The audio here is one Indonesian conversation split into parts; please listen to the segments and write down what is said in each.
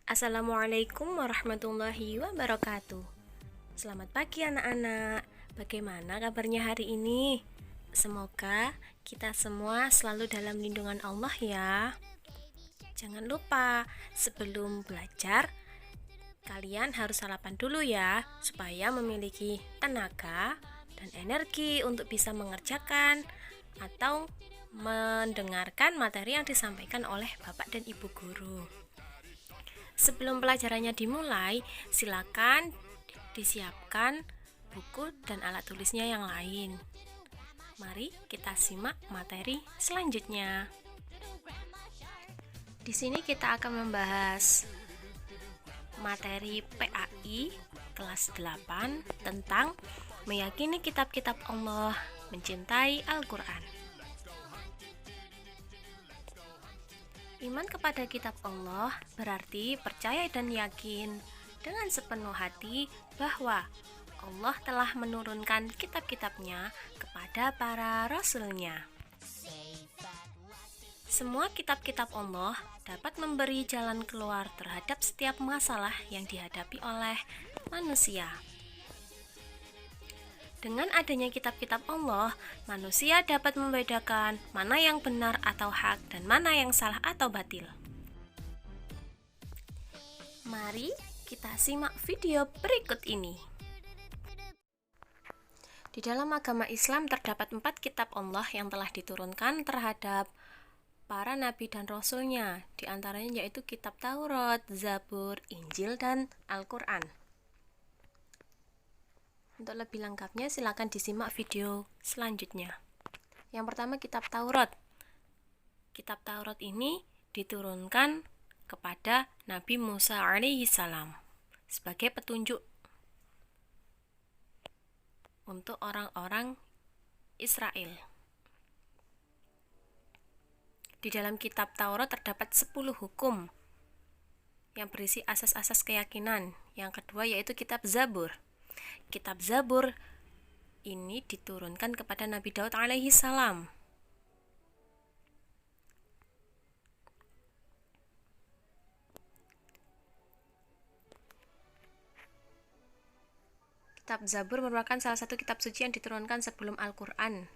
Assalamualaikum warahmatullahi wabarakatuh. Selamat pagi anak-anak. Bagaimana kabarnya hari ini? Semoga kita semua selalu dalam lindungan Allah ya. Jangan lupa sebelum belajar kalian harus sarapan dulu ya, supaya memiliki tenaga dan energi untuk bisa mengerjakan atau mendengarkan materi yang disampaikan oleh Bapak dan Ibu guru. Sebelum pelajarannya dimulai, silakan disiapkan buku dan alat tulisnya yang lain. Mari kita simak materi selanjutnya. Di sini kita akan membahas materi PAI kelas 8 tentang meyakini kitab-kitab Allah, mencintai Al-Quran. Iman kepada kitab Allah berarti percaya dan yakin dengan sepenuh hati bahwa Allah telah menurunkan kitab-kitabnya kepada para rasulnya. Semua kitab-kitab Allah dapat memberi jalan keluar terhadap setiap masalah yang dihadapi oleh manusia. Dengan adanya kitab-kitab Allah, manusia dapat membedakan mana yang benar atau hak dan mana yang salah atau batil. Mari kita simak video berikut ini. Di dalam agama Islam terdapat 4 kitab Allah yang telah diturunkan terhadap para nabi dan rasulnya. Di antaranya yaitu kitab Taurat, Zabur, Injil, dan Al-Quran. Untuk lebih lengkapnya silakan disimak video selanjutnya. Yang pertama kitab Taurat. Kitab Taurat ini diturunkan kepada Nabi Musa alaihissalam sebagai petunjuk untuk orang-orang Israel. Di dalam kitab Taurat terdapat 10 hukum yang berisi asas-asas keyakinan. Yang kedua yaitu kitab Zabur. Kitab Zabur ini diturunkan kepada Nabi Daud alaihissalam. Kitab Zabur merupakan salah satu kitab suci yang diturunkan sebelum Al-Quran.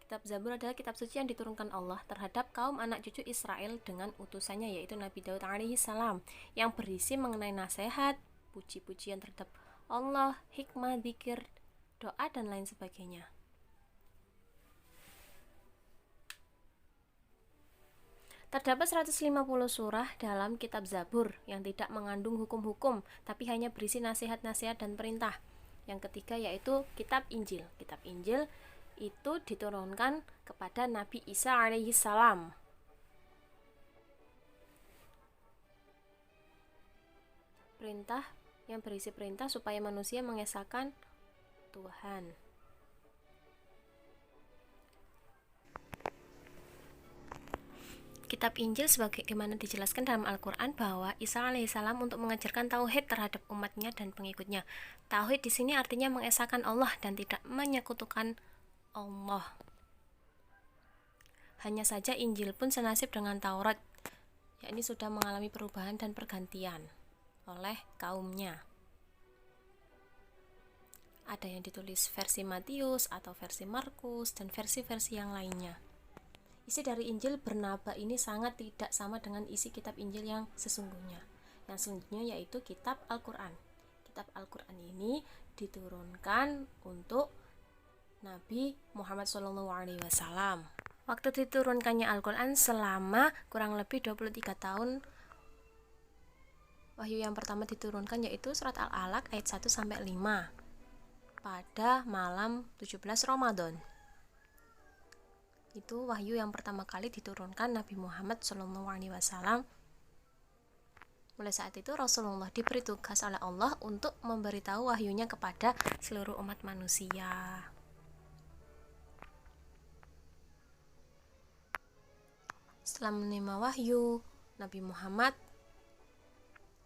Kitab Zabur adalah kitab suci yang diturunkan Allah terhadap kaum anak cucu Israel dengan utusannya yaitu Nabi Daud alaihissalam, yang berisi mengenai nasihat, puji-pujian terhadap Allah, hikmah, zikir, doa, dan lain sebagainya. Terdapat 150 surah dalam kitab Zabur yang tidak mengandung hukum-hukum, tapi hanya berisi nasihat-nasihat dan perintah. Yang ketiga yaitu kitab Injil. Kitab Injil itu diturunkan kepada Nabi Isa alaihissalam. Perintah yang berisi perintah supaya manusia mengesahkan Tuhan. Kitab Injil sebagaimana dijelaskan dalam Al-Quran bahwa Isa alaihissalam untuk mengajarkan tauhid terhadap umatnya dan pengikutnya. Tauhid di sini artinya mengesahkan Allah dan tidak menyekutukan Allah. Hanya saja Injil pun senasib dengan Taurat, yakni sudah mengalami perubahan dan pergantian oleh kaumnya. Ada yang ditulis versi Matius atau versi Markus dan versi-versi yang lainnya. Isi dari Injil Bernaba ini sangat tidak sama dengan isi kitab Injil yang sesungguhnya. Yang selanjutnya yaitu kitab Al-Quran. Kitab Al-Quran ini diturunkan untuk Nabi Muhammad SAW. Waktu diturunkannya Al-Quran selama kurang lebih 23 tahun. Wahyu yang pertama diturunkan yaitu surat Al-Alaq ayat 1-5 pada malam 17 Ramadan. Itu wahyu yang pertama kali diturunkan Nabi Muhammad SAW. Mulai saat itu Rasulullah diberi tugas oleh Allah untuk memberitahu wahyunya kepada seluruh umat manusia. Setelah menerima wahyu, Nabi Muhammad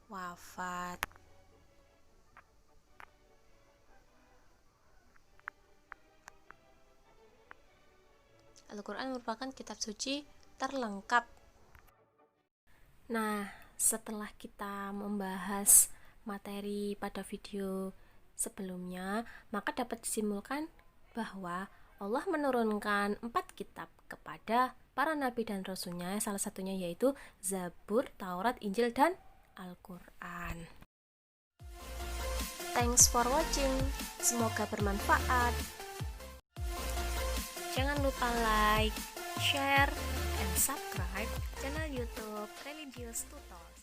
wafat. Al-Quran merupakan kitab suci terlengkap. Nah, setelah kita membahas materi pada video sebelumnya, maka dapat disimpulkan bahwa Allah menurunkan 4 kitab kepada para nabi dan rasulnya, salah satunya yaitu Zabur, Taurat, Injil, dan Al-Quran. Thanks for watching, semoga bermanfaat. Jangan lupa like, share, and subscribe channel YouTube Religious Tutor.